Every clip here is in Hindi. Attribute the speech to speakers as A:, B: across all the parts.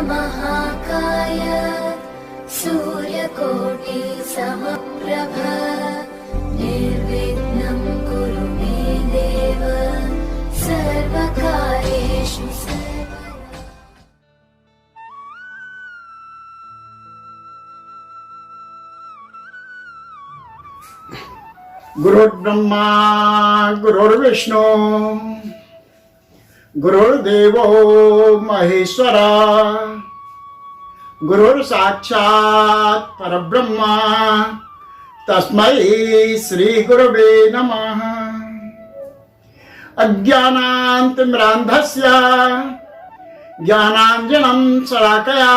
A: महाकाय सूर्यकोटि समप्रभ निर्विघ्नं कुरु मे देव सर्वकार्येषु सर्वदा।
B: गुरुर्ब्रह्मा गुरुर्विष्णु गुरुर्देवो महेश्वरा गुरुर्साक्षात् परब्रह्मा तस्मै श्री गुरवे नमः। अज्ञानान्तिमिरान्धस्य ज्ञानाञ्जनं शलाकया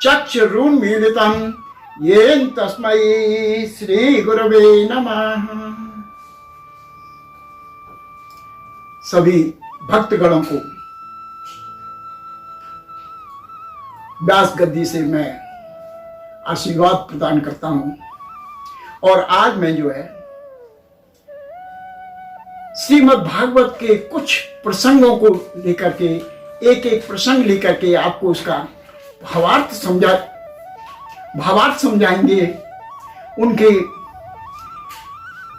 B: चक्षुरुन्मीलितं येन तस्मै श्री गुरवे नमः। सभी भक्तगणों को व्यास गद्दी से मैं आशीर्वाद प्रदान करता हूं। और आज मैं जो है श्रीमद् भागवत के कुछ प्रसंगों को लेकर के एक एक प्रसंग लेकर के आपको उसका भावार्थ समझाएंगे। उनके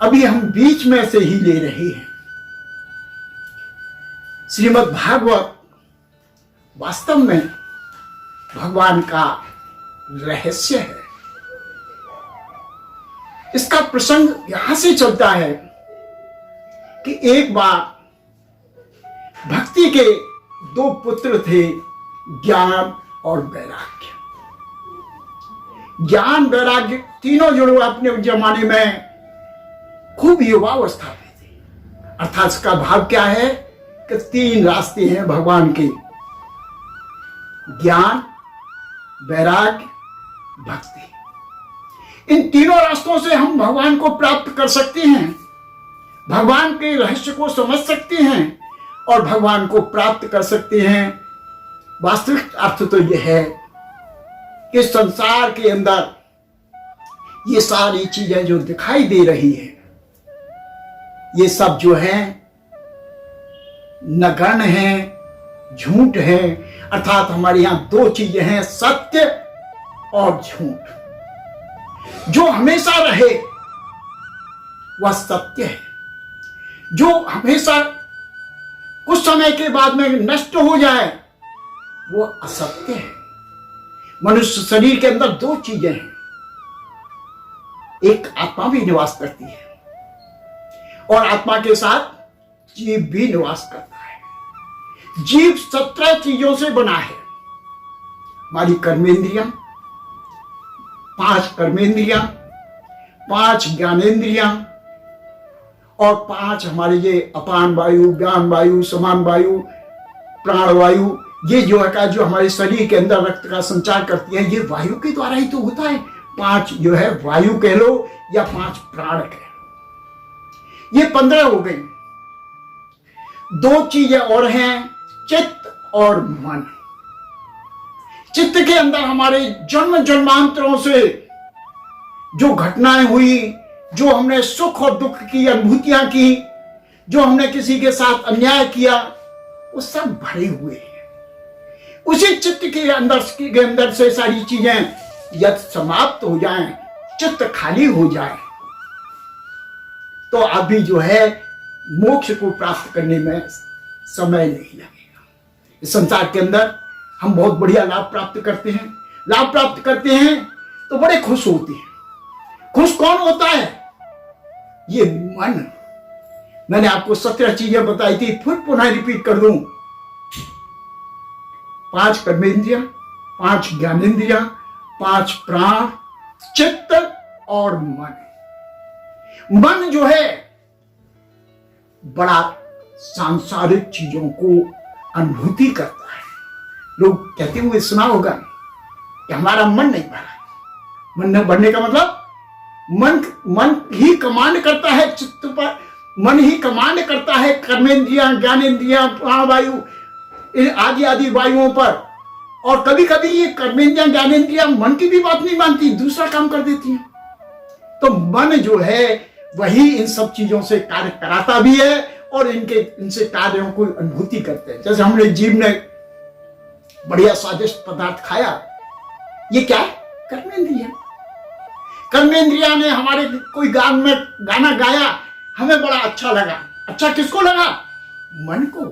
B: अभी हम बीच में से ही ले रहे हैं। श्रीमद् भागवत वास्तव में भगवान का रहस्य है। इसका प्रसंग यहां से चलता है कि एक बार भक्ति के दो पुत्र थे, ज्ञान और वैराग्य। ज्ञान वैराग्य तीनों जुड़े अपने जमाने में खूब युवावस्था में थे। अर्थात इसका भाव क्या है कि तीन रास्ते हैं भगवान के, ज्ञान वैराग्य भक्ति। इन तीनों रास्तों से हम भगवान को प्राप्त कर सकते हैं, भगवान के रहस्य को समझ सकते हैं और भगवान को प्राप्त कर सकते हैं। वास्तविक अर्थ तो यह है कि संसार के अंदर ये सारी चीजें जो दिखाई दे रही है, ये सब जो है नगण्य है, झूठ है। अर्थात हमारे यहां दो चीजें हैं, सत्य और झूठ। जो हमेशा रहे वह सत्य है, जो हमेशा कुछ समय के बाद में नष्ट हो जाए वो असत्य है। मनुष्य शरीर के अंदर दो चीजें हैं, एक आत्मा भी निवास करती है और आत्मा के साथ जीव भी निवास करता है। जीव 17 चीजों से बना है। हमारी कर्मेंद्रियां, 5 कर्मेंद्रियां, 5 ज्ञानेंद्रियां और 5 हमारे ये अपान वायु, ज्ञान वायु, समान वायु, प्राण वायु, ये जो है जो हमारे शरीर के अंदर रक्त का संचार करती है, ये वायु के द्वारा ही तो होता है। 5 जो है वायु कह लो या 5 प्राण कह लो, ये 15 हो गई। दो चीजें और हैं, चित्त और मन। चित्त के अंदर हमारे जन्म जन्मांतरों से जो घटनाएं हुई, जो हमने सुख और दुख की अनुभूतियां की, जो हमने किसी के साथ अन्याय किया, वो सब भरे हुए हैं। उसी चित्त के अंदर से सारी चीजें यदि समाप्त हो जाएं, चित्त खाली हो जाए, तो अभी जो है मोक्ष को प्राप्त करने में समय नहीं लगेगा। इस संसार के अंदर हम बहुत बढ़िया लाभ प्राप्त करते हैं, लाभ प्राप्त करते हैं तो बड़े खुश होते हैं। खुश कौन होता है? ये मन। मैंने आपको 17 चीजें बताई थी, फिर पुनः रिपीट कर दूं। 5 कर्मेंद्रियां, 5 ज्ञानेंद्रियां, 5 प्राण, चित्त और मन। मन जो है बड़ा सांसारिक चीजों को अनुभूति करता है। लोग कहते हुए सुना होगा कि हमारा मन नहीं भरा। मन न भरने का मतलब मन ही कमांड करता है चित्त पर, मन ही कमांड करता है कर्मेंद्रियां, ज्ञानेंद्रियां, प्राणवायु आदि आदि वायुओं पर। और कभी कभी ये कर्मेंद्रियां, ज्ञानेंद्रियां मन की भी बात नहीं मानती, दूसरा काम कर देती हैं। तो मन जो है वही इन सब चीजों से कार्य कराता भी है और इनसे कार्यों को अनुभूति करते हैं। जैसे हमने जीव ने बढ़िया स्वादिष्ट पदार्थ खाया, ये क्या है? कर्मेंद्रिया। कर्मेंद्रिया ने हमारे कोई गाना गाया, हमें बड़ा अच्छा लगा। अच्छा किसको लगा? मन को।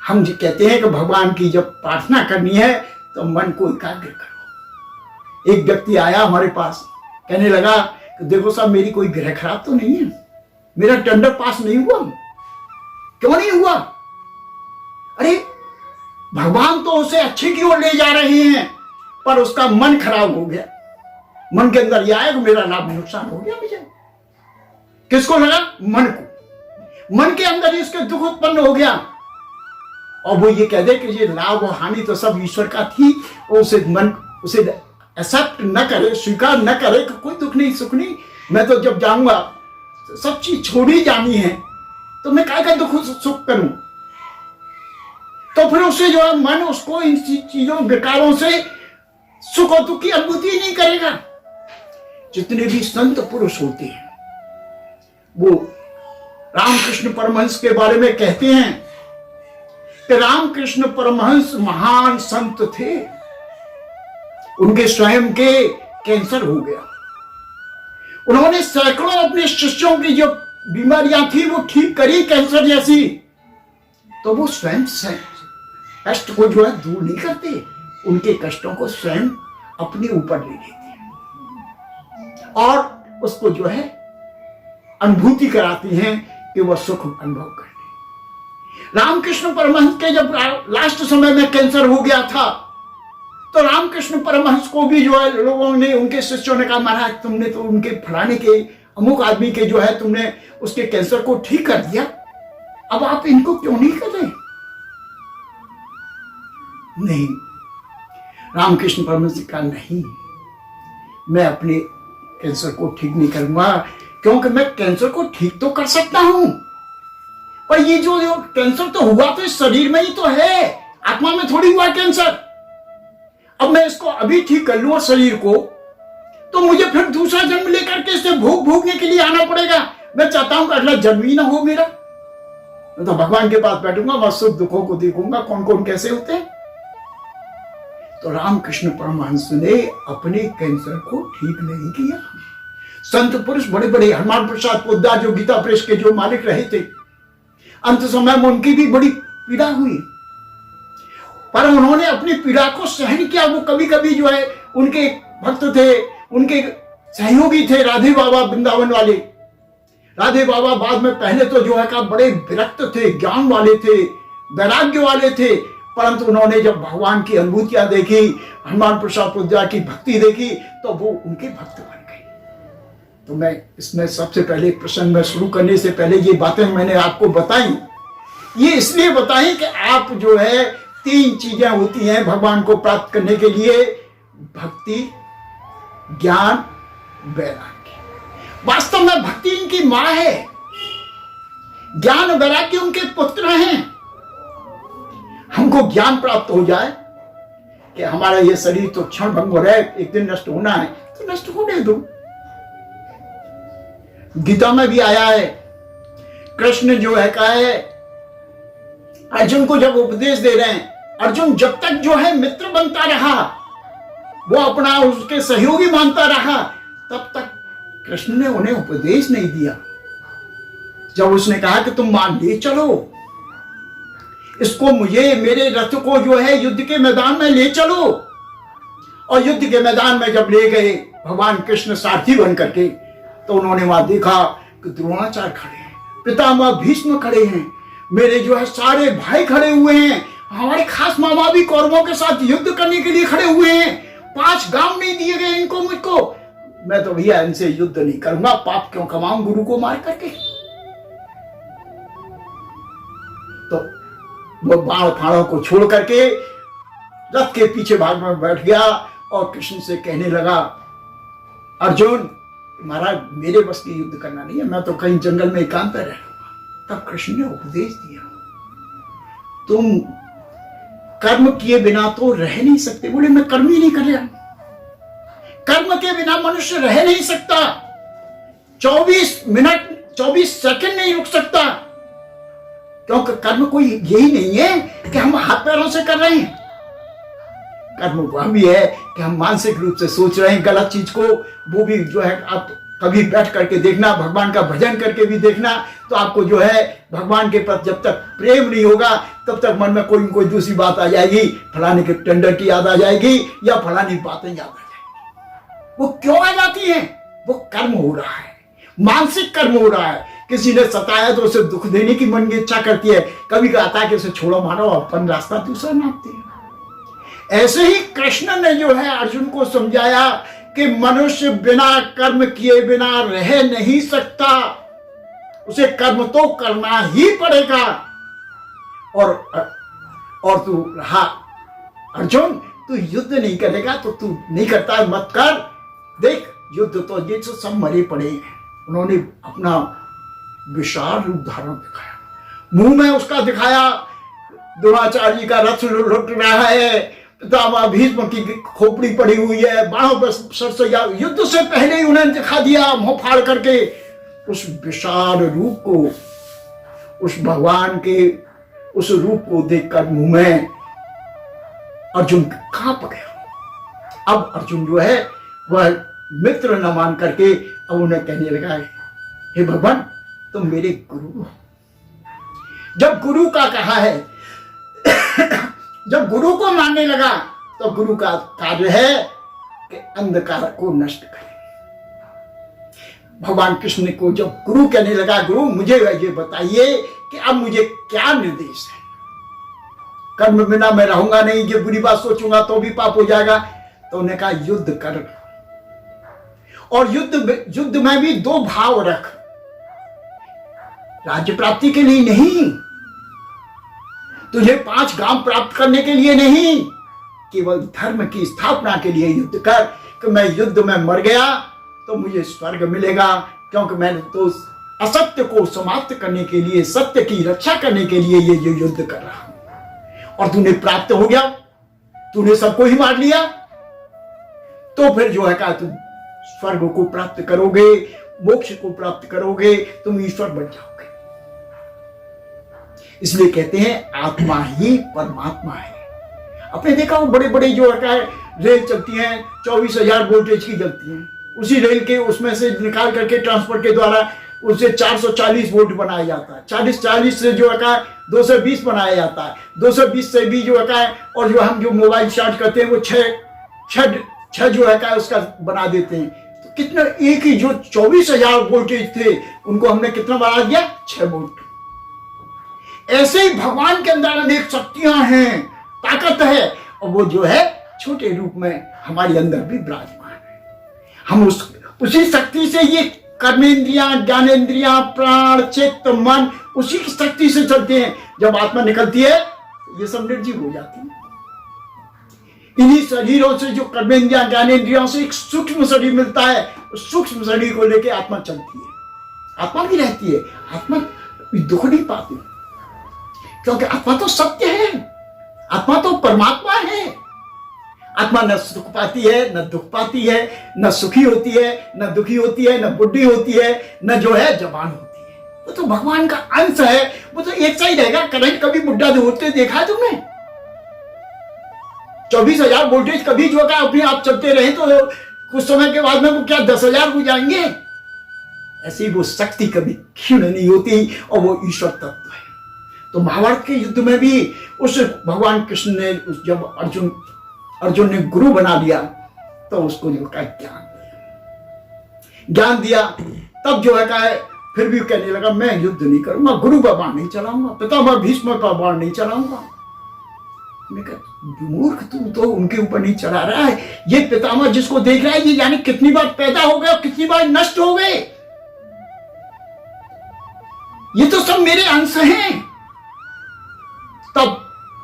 B: हम जो कहते हैं कि भगवान की जब प्रार्थना करनी है तो मन को एकाग्र करो। एक व्यक्ति आया हमारे पास, कहने लगा कि देखो साहब, मेरी कोई ग्रह खराब तो नहीं है, मेरा टेंडर पास नहीं हुआ। क्यों नहीं हुआ? अरे भगवान तो उसे अच्छे की ओर ले जा रहे हैं, पर उसका मन खराब हो गया। मन के अंदर यह आया कि मेरा लाभ नुकसान हो गया मुझे। किसको लगा? मन को। मन के अंदर इसके दुख उत्पन्न हो गया, और वो ये कह दे कि ये लाभ और हानि तो सब ईश्वर का थी, और उसे मन उसे एक्सेप्ट न करे, स्वीकार न करे कि कोई दुख नहीं सुख नहीं, मैं तो जब जाऊंगा सब चीज छोड़ी जानी है, तो मैं काय का दुख सुख करूं? तो फिर उससे जो है मन उसको इन चीजों विकारों से सुख और दुख की अनुभूति नहीं करेगा। जितने भी संत पुरुष होते हैं वो रामकृष्ण परमहंस के बारे में कहते हैं कि रामकृष्ण परमहंस महान संत थे, उनके स्वयं के कैंसर हो गया। उन्होंने सैकड़ों अपने शिष्यों की जो बीमारियां थी वो ठीक करी, कैंसर जैसी, तो वो स्वयं कष्ट को जो है दूर नहीं करते, उनके कष्टों को स्वयं अपने ऊपर ले लेते और उसको जो है अनुभूति कराती हैं कि वह सुख अनुभव करते। रामकृष्ण परमहंस के जब लास्ट समय में कैंसर हो गया था, तो रामकृष्ण परमहंस को भी जो है लोगों ने, उनके शिष्यों ने कहा, महाराज तुमने तो उनके फलाने के अमुक आदमी के जो है तुमने उसके कैंसर को ठीक कर दिया, अब आप इनको क्यों नहीं कर रहे? नहीं, रामकृष्ण परमहंस ने कहा, नहीं, मैं अपने कैंसर को ठीक नहीं करूंगा, क्योंकि मैं कैंसर को ठीक तो कर सकता हूं, पर ये जो कैंसर तो हुआ तो इस शरीर में ही तो है, आत्मा में थोड़ी हुआ कैंसर। अब मैं इसको अभी ठीक कर लूं शरीर को, तो मुझे फिर दूसरा जन्म लेकर के इसे भोगने के लिए आना पड़ेगा। मैं चाहता हूं कि अगला जन्म ही ना हो मेरा, मैं तो भगवान के पास बैठूंगा, वह सुख दुखों को देखूंगा कौन कौन कैसे होते हैं। तो रामकृष्ण परमहंस ने अपने कैंसर को ठीक नहीं किया। संत पुरुष बड़े बड़े, हनुमान प्रसाद पोद्दार जो गीता प्रेस के जो मालिक रहे थे, अंत समय में उनकी भी बड़ी पीड़ा हुई, पर उन्होंने अपनी पीड़ा को सहन किया। वो कभी कभी जो है उनके भक्त थे, उनके सहयोगी थे राधे बाबा वृंदावन वाले। राधे बाबा बाद में पहले तो जो है का बड़े विरक्त थे, ज्ञान वाले थे, वैराग्य वाले थे, परंतु उन्होंने जब भगवान की अनुभूतियां देखी, हनुमान प्रसाद पोद्दार की भक्ति देखी, तो वो उनके भक्त बन गए। तो मैं इसमें सबसे पहले प्रसंग में शुरू करने से पहले ये बातें मैंने आपको बताई, ये इसलिए बताई कि आप जो है 3 चीजें होती हैं भगवान को प्राप्त करने के लिए, भक्ति, ज्ञान, वैराग्य। वास्तव में भक्ति इनकी मां है, ज्ञान वैराग्य उनके पुत्र हैं। हमको ज्ञान प्राप्त हो जाए कि हमारा ये शरीर तो क्षण भंग हो रहा है, एक दिन नष्ट होना है, तो नष्ट होने दो। गीता में भी आया है, कृष्ण जो है कहा है, अर्जुन को जब उपदेश दे रहे हैं, अर्जुन जब तक जो है मित्र बनता रहा, वो अपना उसके सहयोगी मानता रहा, तब तक कृष्ण ने उन्हें उपदेश नहीं दिया। जब उसने कहा कि तुम मान ले चलो इसको, मुझे मेरे रथ को जो है युद्ध के मैदान में ले चलो, और युद्ध के मैदान में जब ले गए भगवान कृष्ण सारथी बन करके, तो उन्होंने वहां देखा कि द्रोणाचार्य खड़े हैं, पितामह भीष्म खड़े हैं, मेरे जो है सारे भाई खड़े हुए हैं, हमारे खास मामा भी कौरवों के साथ युद्ध करने के लिए खड़े हुए हैं, 5 गांव नहीं दिए गए इनको मुझको, मैं तो भैया इनसे युद्ध नहीं करूंगा, पाप क्यों कमाऊं गुरु को मार करके। तो वो बाण फाड़ों को छोड़ करके रथ के पीछे भाग में बैठ गया और कृष्ण से कहने लगा, अर्जुन महाराज मेरे बस की युद्ध करना नहीं है, मैं तो कहीं जंगल में एकांत रह लूंगा। तब कृष्ण ने उपदेश दिया, तुम कर्म किए बिना तो रह नहीं सकते। बोले मैं कर्म ही नहीं कर रहा, कर्म के बिना मनुष्य रह नहीं सकता, 24 मिनट 24 सेकंड नहीं रुक सकता, क्योंकि कर्म कोई यही नहीं है क्या हम हाथ पैरों से कर रहे हैं? कर्म वह भी है कि हम मानसिक रूप से सोच रहे हैं गलत चीज को। वो भी जो है आप कभी बैठ करके देखना, भगवान का भजन करके भी देखना, तो आपको जो है भगवान के प्रति जब तक प्रेम नहीं होगा तब तक मन में कोई कोई दूसरी बात आ जाएगी, फलाने के टेंडर की याद आ जाएगी या फलानी बातें याद आ जाएगी। वो क्यों आ जाती हैं? वो कर्म हो रहा है, मानसिक कर्म हो रहा है। किसी ने सताया तो उसे दुख देने की मन की इच्छा करती है, कभी कहता है कि उसे छोड़ो मारो, अपन रास्ता दूसरा नापते हैं। ऐसे ही कृष्ण ने जो है अर्जुन को समझाया कि मनुष्य बिना कर्म किए बिना रह नहीं सकता, उसे कर्म तो करना ही पड़ेगा। और तू रहा अर्जुन, तू युद्ध नहीं करेगा तो तू नहीं करता, मत कर। देख युद्ध तो ये सब मरे पड़े हैं। उन्होंने अपना विशाल रूप धारण दिखाया, मुंह में उसका दिखाया, द्रोणाचार्य जी का रथ लुट रहा है, पितामह भीष्म की खोपड़ी पड़ी हुई है, बाणों पर सरसैया, युद्ध से पहले ही उन्हें दिखा दिया मुंह फाड़ करके। उस विशाल रूप को, उस भगवान के उस रूप को देखकर मुंह में अर्जुन कांप गया। अब अर्जुन जो है वह मित्र न मान करके अब उन्हें कहने लगा, हे भगवान तुम मेरे गुरु हो। जब गुरु का कहा है जब गुरु को मानने लगा तो गुरु का कार्य है कि अंधकार को नष्ट करे। भगवान कृष्ण को जब गुरु कहने लगा, गुरु मुझे ये बताइए कि अब मुझे क्या निर्देश है, कर्म बिना मैं रहूंगा नहीं, ये बुरी बात सोचूंगा तो भी पाप हो जाएगा। तो उन्होंने कहा युद्ध कर, और युद्ध में भी दो भाव रख, राज्य प्राप्ति के लिए नहीं, तुझे 5 गांव प्राप्त करने के लिए नहीं, केवल धर्म की स्थापना के लिए युद्ध कर। कि मैं युद्ध में मर गया तो मुझे स्वर्ग मिलेगा, क्योंकि मैंने तो असत्य को समाप्त करने के लिए, सत्य की रक्षा करने के लिए ये जो युद्ध कर रहा हूं। और तूने प्राप्त हो गया, तूने सबको ही मार लिया, तो फिर जो है कहा तुम स्वर्ग को प्राप्त करोगे, मोक्ष को प्राप्त करोगे, तुम ईश्वर बन जाओगे। इसलिए कहते हैं आत्मा ही परमात्मा है। आपने देखा वो बड़े बड़े जो है रेल चलती हैं, 24,000 वोल्टेज की चलती हैं, उसी रेल के उसमें से निकाल करके ट्रांसफर के द्वारा उससे 440 वोल्ट बनाया जाता है, 40 से जो है 220 बनाया जाता है, 220 से भी जो है, और जो हम जो मोबाइल चार्ज करते हैं वो 6 जो है उसका बना देते हैं। तो कितना, एक ही जो 24,000 वोल्टेज थे उनको हमने कितना बढ़ा दिया, 6 वोल्ट। ऐसे ही भगवान के अंदर अनेक शक्तियां हैं, ताकत है, और वो जो है छोटे रूप में हमारे अंदर भी विराजमान है। हम उसी शक्ति से ये कर्मेंद्रियां, ज्ञानेंद्रियां, प्राण, चित्त, मन, उसी की शक्ति से चलते हैं। जब आत्मा निकलती है ये सब निर्जीव हो जाती है। इन्हीं शरीरों से, जो कर्मेंद्रियां, ज्ञानेंद्रियों से एक सूक्ष्म शरीर मिलता है, उस सूक्ष्म शरीर को लेकर आत्मा चलती है, आत्मा भी रहती है। आत्मा दुख नहीं पाती, क्योंकि आत्मा तो सत्य है, आत्मा तो परमात्मा है। आत्मा न सुख पाती है, न दुख पाती है, न सुखी होती है, न दुखी होती है, न बुढ़ी होती है, न जो है जवान होती है। वो तो भगवान का अंश है, वो तो एक सा ही रहेगा। करंट कभी बुढ़ा होते देखा है तुमने? 24,000 वोल्टेज कभी जो है अपने आप चलते रहे तो कुछ समय के बाद में वो क्या 10,000 हो जाएंगे? ऐसी वो शक्ति कभी क्षीण नहीं होती, और वो ईश्वर तत्व है। तो महाभारत के युद्ध में भी उस भगवान कृष्ण ने जब अर्जुन ने गुरु बना दिया तो उसको जो का ज्ञान दिया, तब जो है फिर भी कहने लगा मैं युद्ध नहीं करूंगा, गुरु पर बाण नहीं चलाऊंगा, पितामह भीष्म पर बाण नहीं चलाऊंगा। मैं कहा मूर्ख, तू तो उनके ऊपर नहीं चला रहा है, ये पितामह जिसको देख रहा है ये यानी कितनी बार पैदा हो गए और कितनी बार नष्ट हो गए, ये तो सब मेरे अंश हैं। तब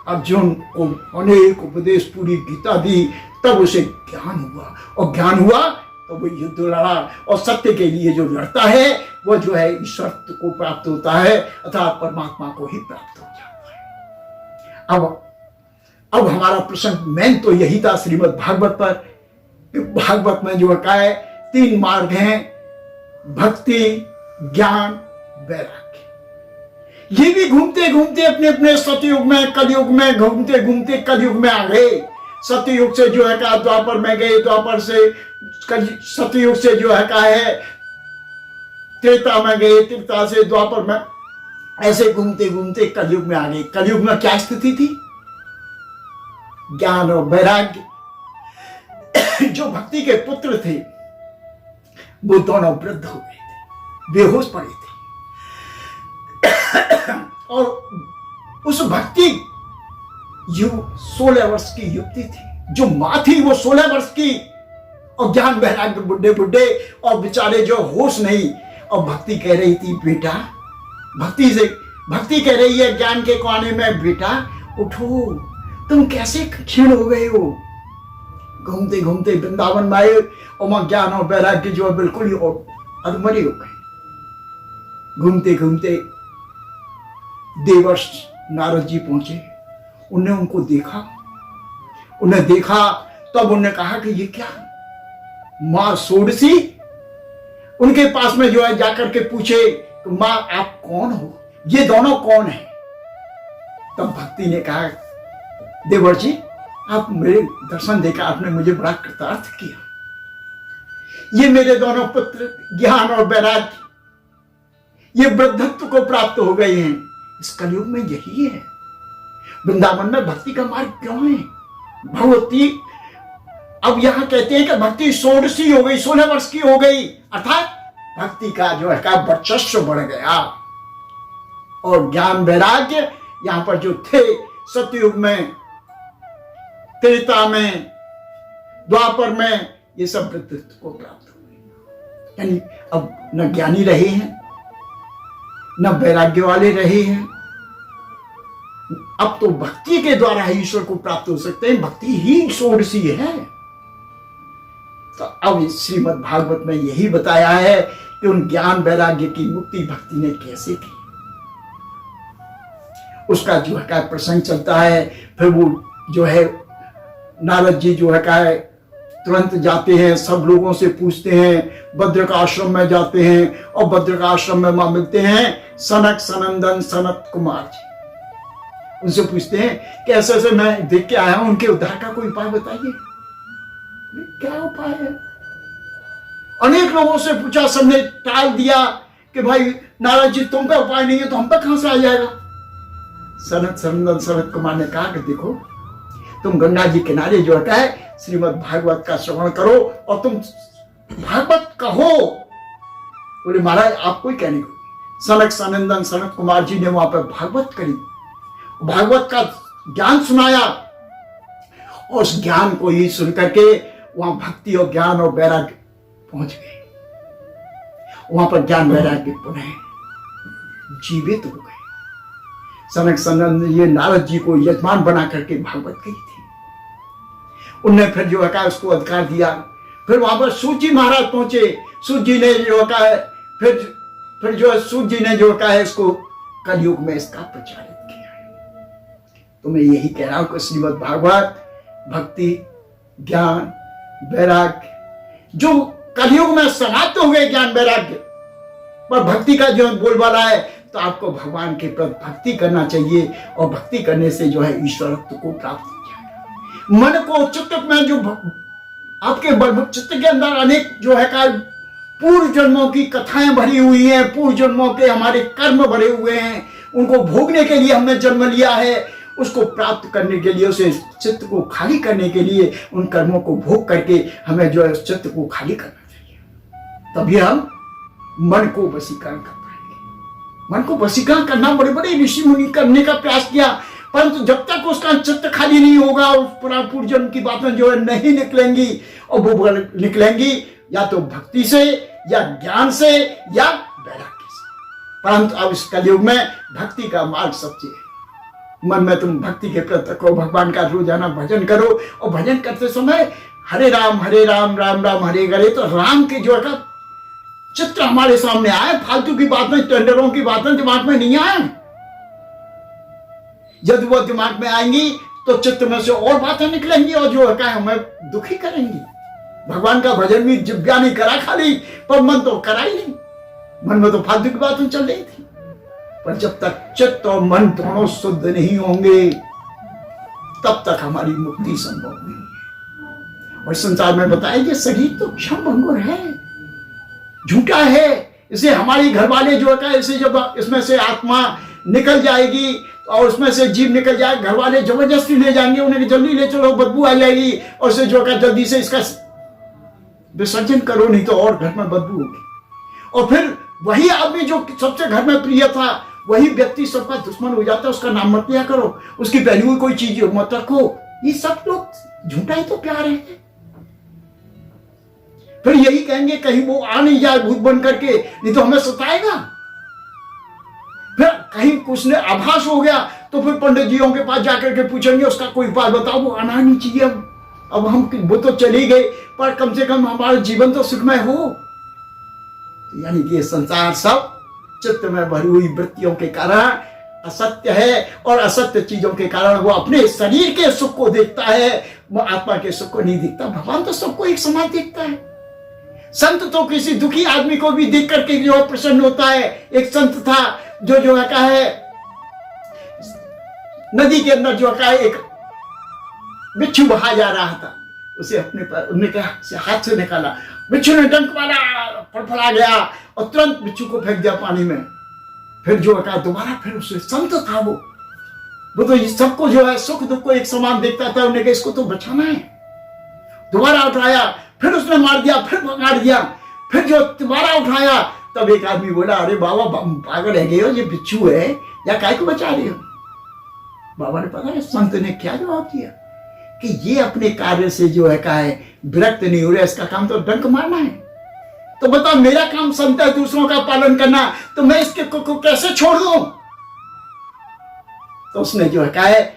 B: अर्जुन को अनेक उपदेश, पूरी गीता दी, तब उसे ज्ञान हुआ, और ज्ञान हुआ तो वो युद्ध लड़ा, और सत्य के लिए जो लड़ता है वो जो है ईश्वर को प्राप्त होता है, अर्थात परमात्मा को ही प्राप्त हो जाता है। अब हमारा प्रसंग मेन तो यही था श्रीमद् भागवत पर। भागवत में जो है 3 मार्ग हैं, भक्ति, ज्ञान, वैराग्य। ये भी घूमते घूमते अपने अपने सतयुग में कलयुग में घूमते घूमते कलयुग में आ गए। सतयुग से जो है कहा द्वापर में गए, द्वापर से सतयुग से जो है कहा है त्रेता में गए, त्रेता से द्वापर में, ऐसे घूमते घूमते कलयुग में आ गए। कलयुग में क्या स्थिति थी? ज्ञान और वैराग्य। जो भक्ति के पुत्र थे वो दोनों वृद्ध हो गए थे, बेहोश पड़े थे। और उस भक्ति 16 वर्ष की युवती थी, जो मां थी वो 16 वर्ष की, और ज्ञान वैराग्य बुढ़े बुढ़े और बेचारे जो होश नहीं। और भक्ति कह रही थी बेटा, भक्ति कह रही है ज्ञान के कोने में, बेटा उठो, तुम कैसे क्षीण हो गए हो। घूमते घूमते वृंदावन में आए और वहां ज्ञान और वैराग्य जो है बिल्कुल ही अधमरे हो गए। घूमते घूमते देवर्ष नारद जी पहुंचे, उन्हें उनको देखा, उन्हें देखा तब उन्हें कहा कि ये क्या? मां षोडशी उनके पास में जो है जाकर के पूछे कि मां आप कौन हो, ये दोनों कौन है? तब भक्ति ने कहा देवर्ष जी आप मेरे दर्शन देकर आपने मुझे बड़ा कृतार्थ किया। ये मेरे दोनों पुत्र ज्ञान और वैराग्य ये वृद्धत्व को प्राप्त हो गए हैं। इस कलयुग में यही है। वृंदावन में भक्ति का मार्ग क्यों है? भगवती अब यहां कहते हैं कि भक्ति षोडशी हो गई, 16 वर्ष की हो गई, अर्थात भक्ति का जो है का वर्चस्व बढ़ गया। और ज्ञान वैराग्य यहां पर जो थे सतयुग में, त्रेता में, द्वापर में, ये सब वृद्धत्व को प्राप्त हो गए। यानी अब न ज्ञानी रहे हैं न वैराग्य वाले रहे हैं। अब तो भक्ति के द्वारा ही ईश्वर को प्राप्त हो सकते हैं। भक्ति ही षोडशी है। तो अब श्रीमद् भागवत में यही बताया है कि उन ज्ञान वैराग्य की मुक्ति भक्ति ने कैसे की, उसका जो है प्रसंग चलता है। फिर वो जो है नारद जी जो है तुरंत जाते हैं, सब लोगों से पूछते हैं, भद्र का आश्रम में जाते हैं और भद्र का आश्रम में वहां मिलते हैं सनक सनंदन सनत कुमार जी। उनसे पूछते हैं कि ऐसे ऐसे मैं देख के आया हूं, उनके उद्धार का कोई उपाय बताइए। क्या उपाय है? अनेक लोगों से पूछा, सबने टाल दिया कि भाई नारद जी तुम पे उपाय नहीं है तो हम पे कहां से आ जाएगा। सनत सनंदन सनत कुमार ने कहा कि देखो तुम गंगा जी किनारे जो है श्रीमद् भागवत का श्रवण करो और तुम भागवत कहो। बोले महाराज आप कोई कहने को। सनक सनंदन सनत कुमार जी ने वहां पर भागवत करी, भागवत का ज्ञान सुनाया, और उस ज्ञान को ही सुन करके वहां भक्ति और ज्ञान और वैराग्य पहुंच गए। वहां पर ज्ञान वैराग्य पुनः जीवित हो गए। सनक सनंदन ये नारद जी को यजमान बना करके भागवत कही थी। उनने फिर जो है उसको अधिकार दिया। फिर वहां पर सूत जी महाराज पहुंचे। सूत जी ने जो है फिर जो है सूत जी ने जो है इसको कलयुग में इसका प्रचारित किया। तो मैं यही कह रहा हूं कि श्रीमद् भागवत भक्ति ज्ञान वैराग्य जो कलयुग में समाप्त हो गए, ज्ञान वैराग्य पर भक्ति का जो बोलबाला है, तो आपको भगवान के प्रति भक्ति करना चाहिए और भक्ति करने से जो है ईश्वरत्व को प्राप्त हो जाएगा। मन को चित्त में जो आपके चित्त के अंदर अनेक जो है का पूर्व जन्मों की कथाएं भरी हुई हैं, पूर्व जन्मों के हमारे कर्म भरे हुए हैं, उनको भोगने के लिए हमने जन्म लिया है। उसको प्राप्त करने के लिए, उसे चित्त को खाली करने के लिए, उन कर्मों को भोग करके हमें जो है चित्त को खाली करना चाहिए। तभी हम मन को वशीकरण कर पाएंगे। मन को वशीकरण करना बड़े बड़े ऋषि मुनि करने का प्रयास किया, परंतु जब तक उसका चित्त खाली नहीं होगा, उस पूर्व जन्म की बातें जो है नहीं निकलेंगी, और वो निकलेंगी या तो भक्ति से या ज्ञान से या वैराग्य से। परंतु अब इस कलयुग में भक्ति का मार्ग सबसे है। मन में तुम भक्ति के प्रति रखो, भगवान का रोजाना भजन करो, और भजन करते समय हरे राम राम राम हरे हरे, तो राम के जो है चित्र हमारे सामने आए। फालतू की बातें, टेंडरों की बातें दिमाग में नहीं आए। यदि वो दिमाग में आएंगी तो चित्त में से और बातें निकलेंगी और जो है हमें दुखी करेंगी। भगवान का भजन भी जिब्या नहीं करा खाली, पर मन तो करा ही नहीं। मन में तो फालतू की बातें चल रही थी। पर जब तक चित्त और मन दोनों शुद्ध नहीं होंगे तब तक हमारी मुक्ति संभव नहीं है। और संसार में बताया कि शरीर तो क्षण भंगुर है, झूठा है। इसे हमारे घर वाले जो है इसे जब इसमें से आत्मा निकल जाएगी और उसमें से जीव निकल जाए, घर वाले जबरदस्ती ले जाएंगे, उन्हें जल्दी ले चलो, बदबू आ जाएगी और इसे जो है जल्दी से इसका विसर्जन करो, नहीं तो और घर में बदबू होगी। और फिर वही आदमी जो सबसे घर में प्रिय था, वही व्यक्ति सबका दुश्मन हो जाता है। उसका नाम मत लिया करो, उसकी पहनी हुई कोई चीज मत रखो। ये सब लोग झूठा ही तो प्यार है। फिर यही कहेंगे कहीं वो आ नहीं जाए भूत बन करके, नहीं तो हमें सताएगा। फिर कहीं कुछ ने आभास हो गया तो फिर पंडित जियों के पास जाकर के पूछेंगे उसका कोई उपाय बताओ, वो आना नहीं चाहिए। अब हम वो तो चली गई, पर कम से कम हमारा जीवन तो सुखमय हो। यानी कि ये संसार सब चित्त में भरी हुई वृत्तियों के कारण असत्य है, और असत्य चीजों के कारण वो अपने शरीर के सुख को देखता है, वो आत्मा के सुख को नहीं देखता। भगवान तो सबको एक समान देखता है। संत तो किसी दुखी आदमी को भी देख करके जो प्रसन्न होता है। एक संत था जो है नदी के अंदर जो है एक बिच्छू बहा जा रहा था, उसे अपने पर उन्होंने हाथ से निकाला, बिच्छू ने डंक मारा, फड़फड़ा गया और तुरंत बिच्छू को फेंक दिया पानी में। फिर जो है दोबारा फिर उसे संत था वो तो सबको जो है सुख दुख को एक समान देखता था। उन्हें कहा इसको तो बचाना है। दोबारा उठाया, फिर उसने मार दिया, फिर पकड़ दिया, फिर जो दोबारा उठाया, तब एक आदमी बोला अरे बाबा पागल है गए हो, ये बिच्छू है या काय को बचा रहे हो। बाबा ने पता है संत ने क्या जवाब दिया कि ये अपने कार्य से जो है विरक्त नहीं हो रहा, इसका काम तो डंक मारना है। तो बताओ मेरा काम संत है दूसरों का पालन करना, तो मैं इसके को कैसे छोड़ दूं। तो उसने जो है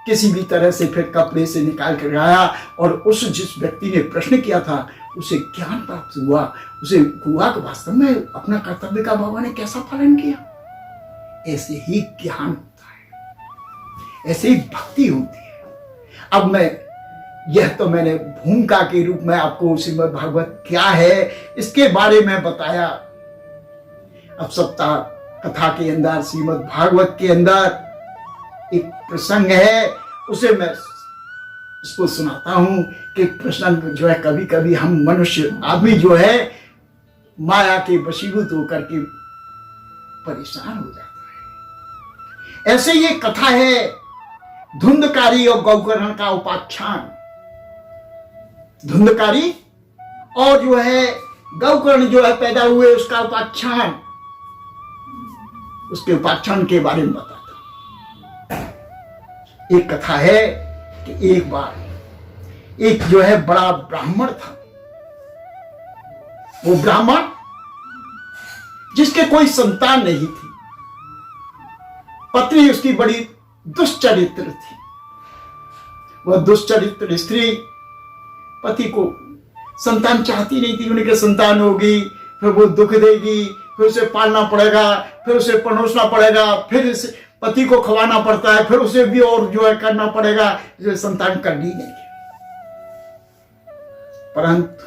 B: किसी भी तरह से फिर कपड़े से निकाल कर आया, और उस जिस व्यक्ति ने प्रश्न किया था उसे ज्ञान प्राप्त हुआ। उसे हुआ कि वास्तव में अपना कर्तव्य का बाबा ने कैसा पालन किया। ऐसे ही ज्ञान होता है, ऐसे ही भक्ति होती है। अब यह तो मैंने भूमिका के रूप में आपको श्रीमद् भागवत क्या है इसके बारे में बताया। अब सप्ताह कथा के अंदर श्रीमद् भागवत के अंदर एक प्रसंग है, उसे मैं उसको सुनाता हूं कि प्रसंग जो है कभी कभी हम मनुष्य आदमी जो है माया के वशीभूत होकर के परेशान हो जाता है। ऐसे ये कथा है धुंधकारी और गौकर्ण का उपाख्यान। धुंधकारी और जो है गौकर्ण जो है पैदा हुए उसका उपाख्यान, उसके उपाख्यान के बारे में बताता हूं। एक कथा है कि एक बार एक जो है बड़ा ब्राह्मण था। वो ब्राह्मण जिसके कोई संतान नहीं थी, पत्नी उसकी बड़ी दुष्चरित्र थी। वह दुष्चरित्र स्त्री पति को संतान चाहती नहीं थी। उन्हें संतान होगी फिर वो दुख देगी, फिर उसे पालना पड़ेगा, फिर उसे परोसना पड़ेगा, फिर पति को खवाना पड़ता है, फिर उसे भी और जो है करना पड़ेगा, जिसे संतान करनी नहीं। परंतु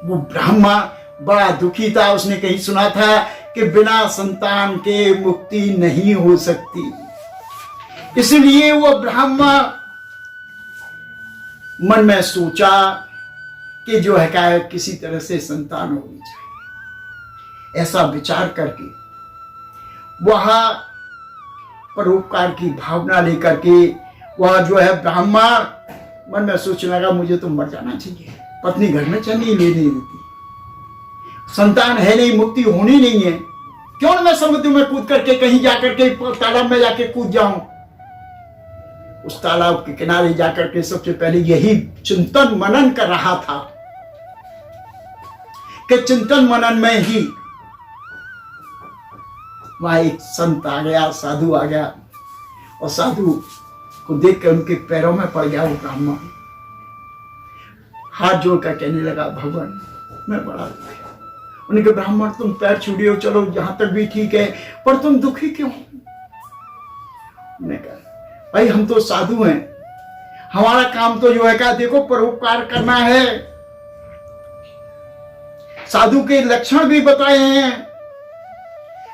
B: वो ब्राह्मण बड़ा दुखी था। उसने कहीं सुना था कि बिना संतान के मुक्ति नहीं हो सकती। इसलिए वो ब्राह्मण मन में सोचा कि जो है किसी तरह से संतान होनी चाहिए। ऐसा विचार करके वह परोपकार की भावना लेकर के वह जो है ब्राह्मण मन में सोचने लगा मुझे तो मर जाना चाहिए। पत्नी घर में चलनी ले नहीं देती, संतान है नहीं, मुक्ति होनी नहीं है, क्यों ना मैं समुद्र में कूद करके कहीं जाकर के तालाब में जाके कूद जाऊं। उस तालाब के किनारे जाकर के सबसे पहले यही चिंतन मनन कर रहा था कि चिंतन मनन में ही वहां एक संत आ गया, साधु आ गया, और साधु को देख कर उनके पैरों में पड़ गया। वो ब्राह्मण हाथ जोड़कर कहने लगा भगवान मैं बड़ा दुखी हूं। उन्होंने कहा ब्राह्मण तुम पैर छूटे हो, चलो जहां तक भी ठीक है, पर तुम दुखी क्यों। उन्होंने कहा भाई हम तो साधु हैं, हमारा काम तो जो है क्या देखो परोपकार करना है। साधु के लक्षण भी बताए हैं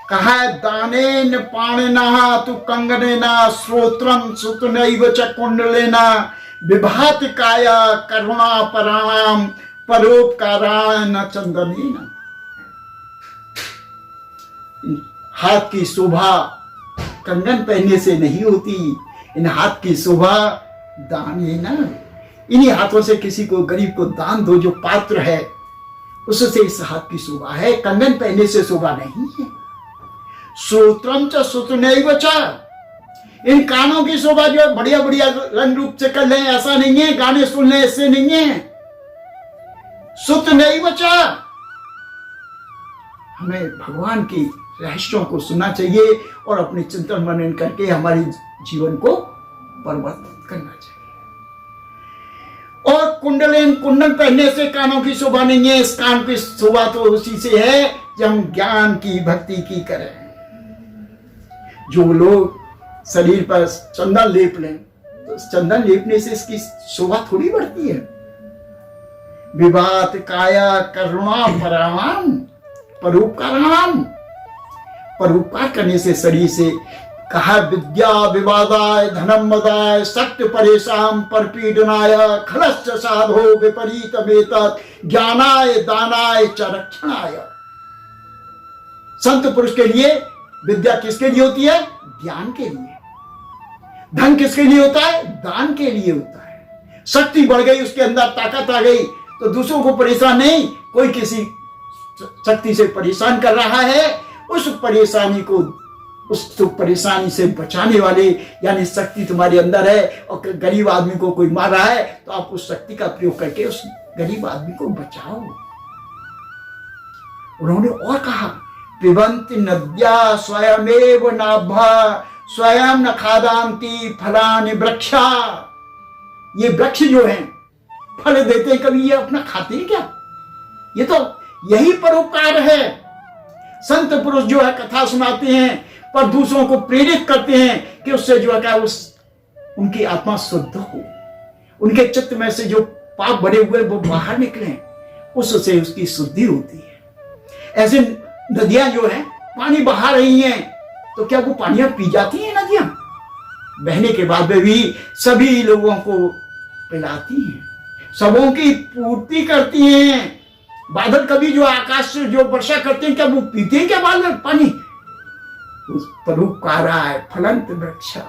B: कहा दानेन पाणिना तु कंगनेना श्रोत्रम सुतनैव च कुंडलेना विभात काया करुणा पराणाम परोपकारान चंदनेन। हाथ की शोभा कंगन पहनने से नहीं होती, इन हाथ की शोभा दान है ना। इन्हीं हाथों से किसी को गरीब को दान दो, जो पात्र है उससे इस हाथ की शोभा है, कंगन पहनने से शोभा नहीं है। श्रोत्रम च सुतनैव च, इन कानों की शोभा जो बढ़िया बढ़िया रंग रूप से कर ले ऐसा नहीं है, गाने सुन ले इससे नहीं है। सुतनैव च, हमें भगवान की रहस्यों को सुनना चाहिए और अपने चिंतन मनन करके हमारे जीवन को परिवर्तित करना चाहिए। और कुंडलेन, कुंडल पहनने से कानों की शोभा नहीं है, इस कान की शोभा तो उसी से है जब हम ज्ञान की भक्ति की करें। जो लोग शरीर पर चंदन लेप लें तो चंदन लेपने से इसकी शोभा थोड़ी बढ़ती है। विवात काया करुणा पराणाम परोपकाराम, परोपकार करने से शरीर से कहा विद्या विवादाय धनम मदाय सत्य परेशान परपीडनाय खलश्च साधो विपरीत वेतत् ज्ञानाय दानाय च रक्षणाय। संत पुरुष के लिए विद्या किसके लिए होती है? ज्ञान के लिए। धन किसके लिए होता है? दान के लिए होता है। शक्ति बढ़ गई, उसके अंदर ताकत आ गई तो दूसरों को परेशान नहीं, कोई किसी शक्ति से परेशान कर रहा है, उस परेशानी को, उस परेशानी से बचाने वाले यानी शक्ति तुम्हारे अंदर है और गरीब आदमी को कोई मार रहा है तो आप उस शक्ति का प्रयोग करके उस गरीब आदमी को बचाओ। उन्होंने और कहा पिबन्ति नद्या स्वयमेव नाभा स्वयं न खादान्ति फलानि वृक्षा। ये वृक्ष जो हैं फल देते हैं, कभी ये अपना खाते हैं क्या? ये तो यही परोपकार है। संत पुरुष जो है कथा सुनाते हैं पर दूसरों को प्रेरित करते हैं कि उससे जो है उस उनकी आत्मा शुद्ध हो, उनके चित्त में से जो पाप भरे हुए वो बाहर निकले, उससे उसकी शुद्धि होती है। ऐसे नदियां जो है पानी बहा रही हैं तो क्या वो पानियां पी जाती हैं? नदियां बहने के बाद में भी सभी लोगों को पिलाती हैं, सबों की पूर्ति करती हैं। बादल कभी जो आकाश से जो वर्षा करते हैं क्या वो पीते हैं क्या बादल पानी? परोपकाराय फलंत वृक्षा,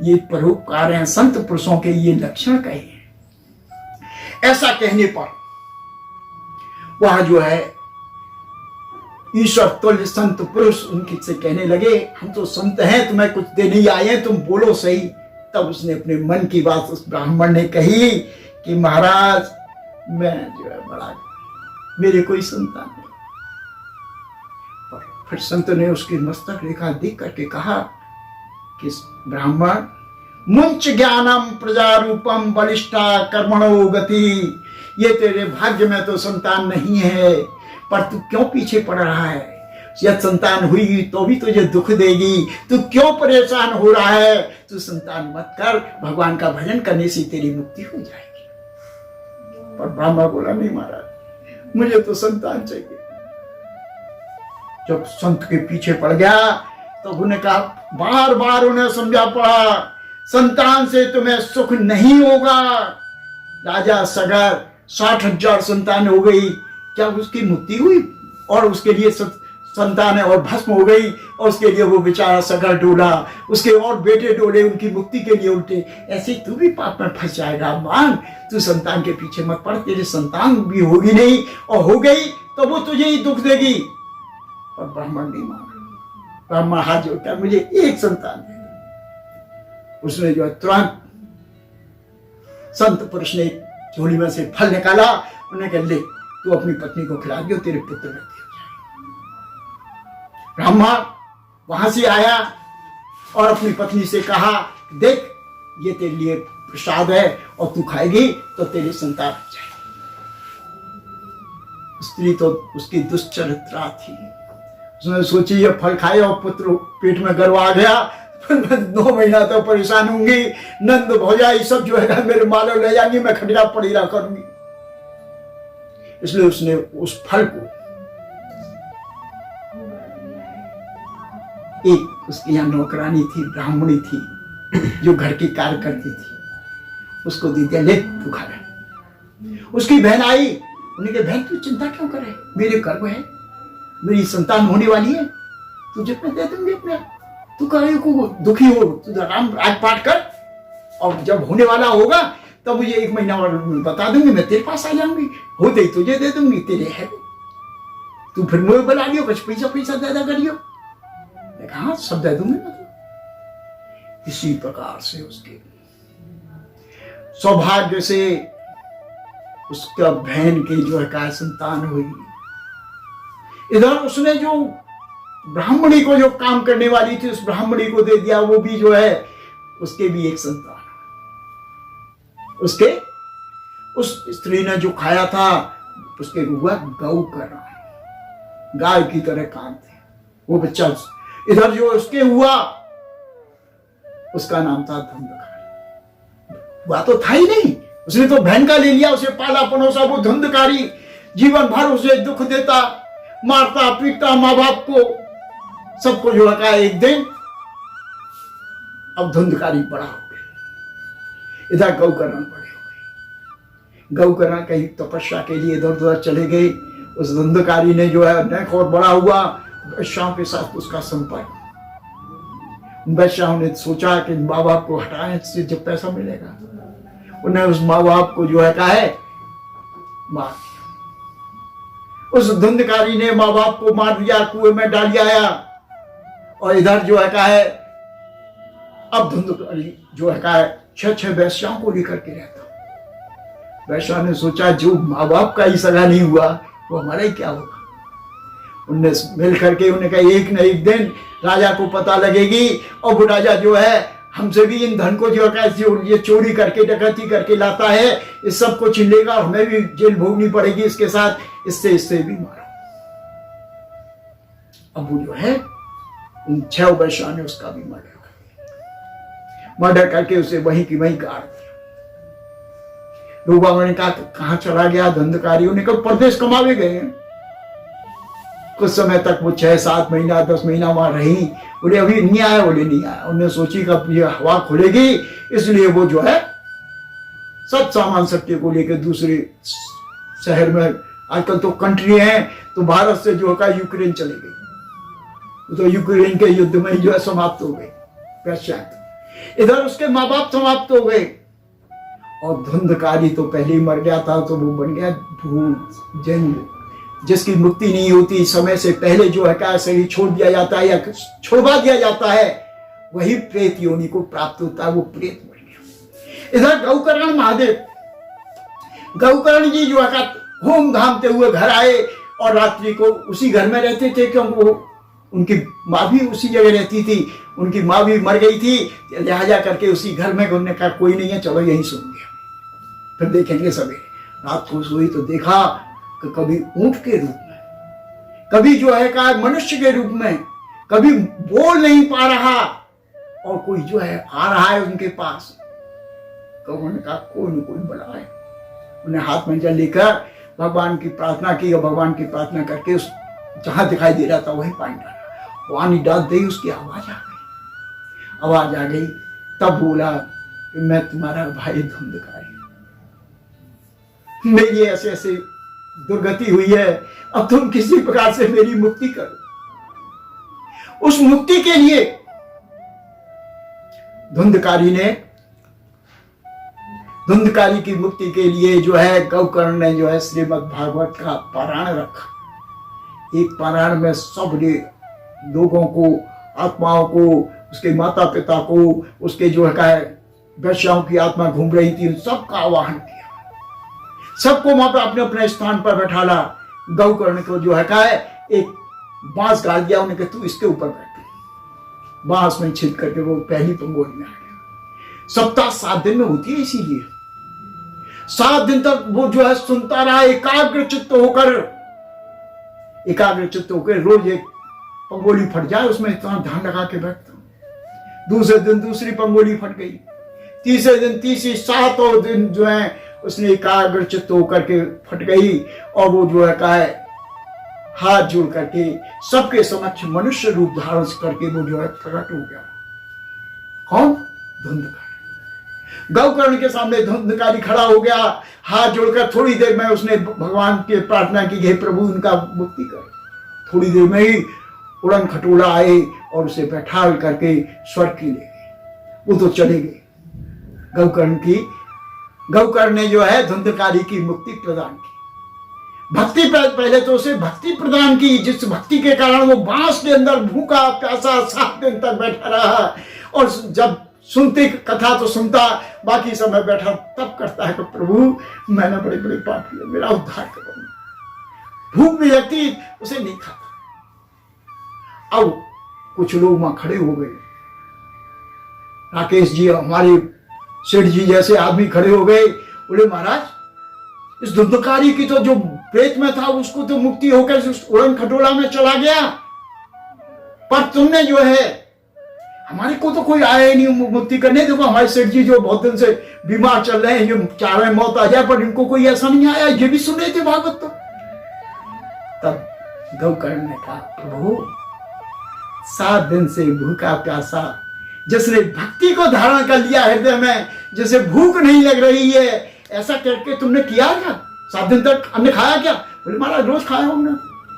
B: ये परोपकार हैं संत पुरुषों के ये लक्षण कहे हैं। ऐसा कहने पर वह जो है ईश्वर तुल्य संत पुरुष उनके से कहने लगे हम तो संत हैं, तुम्हें कुछ देने ही आए हैं, तुम बोलो सही। तब उसने अपने मन की बात उस ब्राह्मण ने कही कि महाराज मैं जो है बड़ा, मेरे कोई संतान नहीं। फिर संत ने उसकी मस्तक रेखा देख करके कहा कि ब्राह्मण मुंच ज्ञानम प्रजारूपम बलिष्ठा कर्मणो गति, ये तेरे भाग्य में तो संतान नहीं है पर तू क्यों पीछे पड़ रहा है? यदि संतान हुई तो भी तुझे दुख देगी, तू क्यों परेशान हो रहा है? तू संतान मत कर, भगवान का भजन करने से तेरी मुक्ति हो जाएगी। पर ब्राह्मण बोला नहीं महाराज मुझे तो संतान चाहिए। जब संत के पीछे पड़ गया तो उन्हें कहा, बार बार उन्हें समझा पड़ा संतान से तुम्हें सुख नहीं होगा। राजा सगर 60,000 संतान हो गई, क्या उसकी मुक्ति हुई? और उसके लिए संतान है और भस्म हो गई और उसके लिए वो बेचारा सगर डोला, उसके और बेटे डोले उनकी मुक्ति के लिए उल्टे। ऐसे तू भी पाप में फंस जाएगा। मान तू संतान के पीछे मत पड़, तेरी संतान भी होगी नहीं और हो गई तो वो तुझे ही दुख देगी। और ब्राह्मण नहीं मान, ब्राह्मण हाथ जोड़ता मुझे एक संतान दे। उसने जो तुरंत संत पुरुष ने झोली में से फल निकाला, उन्हें कहा ले तू अपनी पत्नी को खिला दियो, तेरे पुत्र में दिया जाए। ब्राह्मण वहां से आया और अपनी पत्नी से कहा देख ये तेरे लिए प्रसाद है और तू खाएगी तो तेरी संतान हो जाएगी। स्त्री तो उसकी दुश्चरित्रा थी, उसने सोची ये फल खाए और पुत्र पेट में गर्भ आ गया 9 महीना तो परेशान होंगी, नंद भौजाई सब जो है मेरे मालो ले जाएंगी, मैं खटिया पड़ी रहा करूंगी। इसलिए उसने उस फल को एक उसके यहाँ नौकरानी थी, ब्राह्मणी थी, जो घर की कार्य करती थी, उसको दे दिया, ले तू खा ले। उसकी बहन आई, उन्हें कहा बहन तू चिंता क्यों करे, मेरे गर्भ है, मेरी संतान होने वाली है, तुझे मैं दे दूंगी अपने। तू करे को दुखी हो, तू आराम राज पाठ कर, और जब होने वाला होगा तब मुझे 1 महीना और बता दूंगी, मैं तेरे पास आ जाऊंगी, होते ही तुझे दे दूंगी, तेरे है तू फिर मुझे बुला लियो, कुछ पैसा ज्यादा करियो। हाँ सब दे दूंगी मैं तो। इसी प्रकार से उसके सौभाग्य से उसका बहन की जो है का संतान हुई। इधर उसने जो ब्राह्मणी को जो काम करने वाली थी, उस ब्राह्मणी को दे दिया, वो भी जो है उसके भी एक संतान। उसके उस स्त्री ने जो खाया था उसके हुआ गौ करण, गाय की तरह कान थे वो बच्चा। इधर जो उसके हुआ उसका नाम था धुंधकारी। हुआ तो था ही नहीं, उसने तो बहन का ले लिया, उसे पाला पनोसा, वो धुंधकारी जीवन भर उसे दुख देता, मारता पीटता माँ बाप को, सबको जो रखा। एक दिन अब धुंधकारी बड़ा हो गया, इधर गौकर्ण बड़े हो गए। गौकर्ण कहीं तपस्या के लिए इधर उधर चले गए। उस धुंधकारी ने जो है नेक और बड़ा हुआ, वैश्याओं के साथ उसका संपर्क। वैश्याओं ने सोचा कि माँ बाप को हटाने से जब पैसा मिलेगा, उन्हें उस माँ बाप को जो है कहा है मार दिया। उस धुंधकारी ने माँ बाप को मार दिया, कुएं में डाल दिया। और इधर जो है कहा है अब धुंधकारी जो है कहा है 6 वैश्याओं को लेकर के रहता। वैश्या ने सोचा जो माँ बाप का ही सगा नहीं हुआ वो हमारा ही क्या होगा। उनने मिल करके उन्हें कहा एक न एक दिन राजा को पता लगेगी, और वो राजा जो है हमसे भी इन धन को जो है ये चोरी करके डकैती करके लाता है, इस सब को छीन लेगा, हमें भी जेल भोगनी पड़ेगी इसके साथ, इससे भी मारो। अब वो जो है उन 6 वैश्याओं ने उसका भी मर्डर करके उसे वहीं की वहीं गाड़ दिया। लोगों ने कहा कहां चला गया धुंधकारी, उन्हें कहा परदेश कमावे गए हैं। कुछ समय तक वो 6-7 महीना 10 महीना वहां रही, बोले अभी नहीं आया, बोले नहीं आया। उन्हें सोची कि ये हवा खुलेगी, इसलिए वो जो है सब सामान सट्टे को लेकर दूसरे शहर में, आजकल तो कंट्री है तो भारत से जो है यूक्रेन चले गई, तो यूक्रेन के युद्ध में जो है समाप्त हो गए। इधर उसके माँ बाप समाप्त हो गए, और धुंधकारी तो पहले ही मर गया था, तो वो बन गया भूत जन, जिसकी मुक्ति नहीं होती, समय से पहले जो है क्या शरीर छोड़ दिया जाता है या छोड़वा दिया जाता है, वही प्रेत योनि को प्राप्त होता है, वो प्रेत बन गया। इधर गौकर्ण महादेव, गौकर्ण जी जो है घूम घामते हुए घर आए, और रात्रि को उसी घर में रहते थे, क्योंकि वो उनकी माँ भी उसी जगह रहती थी, उनकी माँ भी मर गई थी, लिहाजा करके उसी घर में उन्होंने कहा कोई नहीं है, चलो यहीं सोएंगे, फिर देखेंगे सवेरे। रात को सोई तो देखा कि कभी ऊंट के रूप में, कभी जो है कहा मनुष्य के रूप में, कभी बोल नहीं पा रहा, और कोई जो है आ रहा है उनके पास। तो उन्होंने कहा कोई न कोई बड़ा है। उन्हें हाथ में जल लेकर भगवान की प्रार्थना की, और भगवान की प्रार्थना करके उस जहां दिखाई दे रहा था वही पानी डाला, पानी डाल दी, उसकी आवाज आ गई। तब बोला कि मैं तुम्हारा भाई धुंधकारी, मेरी ऐसे ऐसे दुर्गति हुई है, अब तुम किसी प्रकार से मेरी मुक्ति करो। उस मुक्ति के लिए धुंधकारी की मुक्ति के लिए जो है गौकर्ण ने जो है श्रीमद् भागवत का पारायण रखा। एक पारायण में सब लोगों को, आत्माओं को, उसके माता पिता को, उसके जो है वैश्याओं की आत्मा घूम रही थी, उन सबका आवाहन किया, सबको वहां पर अपने अपने स्थान पर बैठाला। गौकर्ण को जो है एक बांस गाड़ दिया, उन्हें कहा तू इसके ऊपर बैठ। बांस में छिप करके वो पहली पंगोली में आ गया। सप्ताह 7 दिन में होती है, इसीलिए 7 दिन तक वो जो है सुनता रहा, एकाग्र चित्त होकर रोज एक पंगोली फट जाए उसमें इतना ध्यान लगा के बैठता हूं। दूसरे दिन दूसरी पंगोली फट गई, तीसरे दिन तीसरी, 7 दिन जो है उसने एकाग्र चित्त होकर के फट गई, और वो जो है हाथ जोड़ करके सबके समक्ष मनुष्य रूप धारण करके वो जो है प्रकट हो गया। कौन? धुंधकारी। गौकर्ण के सामने धुंधकारी खड़ा हो गया, हाथ जोड़कर थोड़ी देर में उसने भगवान के प्रार्थना की, हे प्रभु उनका मुक्ति कर। थोड़ी देर में ही उड़न खटोला आए और उसे बैठा करके स्वर्ग की ले गए। वो तो चले गए। गौकर्ण ने जो है धुंधकारी की मुक्ति प्रदान की। भक्ति पहले तो उसे भक्ति प्रदान की, जिस भक्ति के कारण वो बांस के अंदर भूखा प्यासा 7 दिन तक बैठा रहा। और जब सुनते कथा तो सुनता, बाकी समय बैठा तब करता है कि प्रभु मैंने बड़े बड़े पाप किए, मेरा उद्धार करो। भूख भी लगती, उसे नहीं खाता। अब कुछ लोग वहां खड़े हो गए। राकेश जी, हमारे सेठ जी जैसे आदमी खड़े हो गए। बोले महाराज, इस धुंधकारी की तो जो प्रेत में था उसको तो मुक्ति होकर उस उड़न खटोला में चला गया, पर तुमने जो है हमारे को तो कोई आया ही नहीं मुक्ति करने। देखो हमारे सेठ जी जो बहुत दिन से बीमार चल रहे हैं, जो चाह रहे मौत आ जाए, पर इनको कोई ऐसा नहीं आया। ये भी सुन रहे थे भागवत। तो तब गौकर्ण ने कहा, प्रभु 7 दिन से भूखा प्यासा, जिसने भक्ति को धारण कर लिया हृदय में, जैसे भूख नहीं लग रही है, ऐसा करके तुमने किया क्या? 7 दिन तक हमने खाया क्या? बोले महाराज रोज खाया हमने।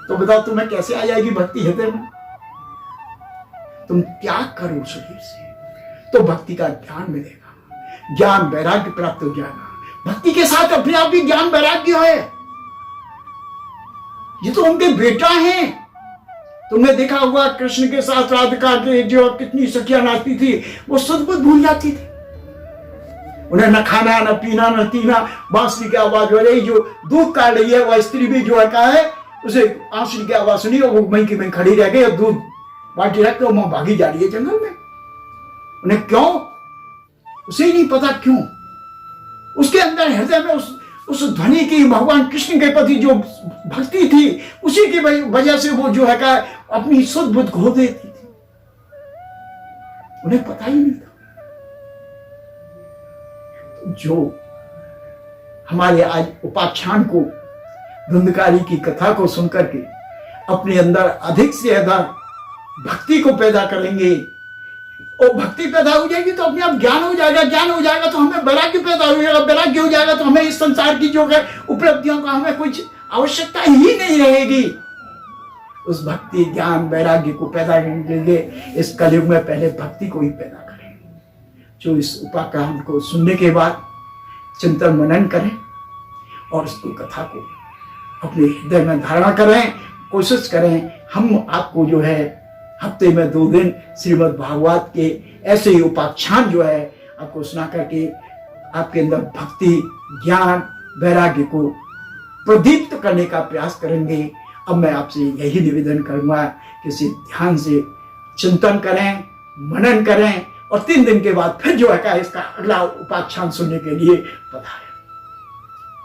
B: तो बताओ तुम्हें कैसे आ जाएगी भक्ति हृदय में? तुम त्याग करो शरीर से तो भक्ति का ज्ञान मिलेगा, ज्ञान वैराग्य प्राप्त हो जाएगा। भक्ति के साथ अपने आप भी ज्ञान वैराग्य है। ये तो उनके बेटा हैं। तुमने देखा होगा कृष्ण के साथ राधिका के जो कितनी सखियां नाचती थी, वो सुध-बुध भूल जाती थी। उन्हें न खाना न पीना न तीना, बांसुरी की आवाज हो रही, जो दूध काट रही है वह स्त्री भी जो है कहा है, उसे बांसुरी की आवाज सुनी और वो वहीं की वहीं खड़ी रह गई और दूध बाल्टी रख के वहां भागी जा रही है जंगल में। उन्हें क्यों? उसे ही नहीं पता क्यों। उसके अंदर हृदय में उस ध्वनि की, भगवान कृष्ण के प्रति जो भक्ति थी, उसी की वजह से वो जो है का अपनी शुद्ध बुद्ध खो देती थी। उन्हें पता ही नहीं था। जो हमारे आज उपाख्यान को, धुंधकारी की कथा को सुनकर के अपने अंदर अधिक से अधिक भक्ति को पैदा करेंगे, और भक्ति पैदा हो जाएगी तो अपने आप ज्ञान हो जाएगा, ज्ञान हो जाएगा तो हमें वैराग्य पैदा हो जाएगा, वैराग्य हो जाएगा तो हमें इस संसार की जो है उपलब्धियों का हमें कुछ आवश्यकता ही नहीं रहेगी। उस भक्ति ज्ञान वैराग्य को पैदा करने के लिए इस कलयुग में पहले भक्ति को ही पैदा करें। जो इस उपाख्यान को सुनने के बाद चिंतन मनन करें और इस कथा को अपने हृदय में धारणा करें, कोशिश करें। हम आपको जो है हफ्ते में 2 दिन श्रीमद् भागवत के ऐसे ही उपाख्यान जो है आपको सुना करके आपके अंदर भक्ति ज्ञान वैराग्य को प्रदीप्त करने का प्रयास करेंगे। अब मैं आपसे यही निवेदन करूंगा कि इसे ध्यान से चिंतन करें, मनन करें और 3 दिन के बाद फिर जो है इसका अगला उपाख्यान सुनने के लिए पधारें।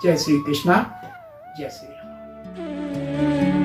B: जय श्री कृष्णा, जय श्री राम।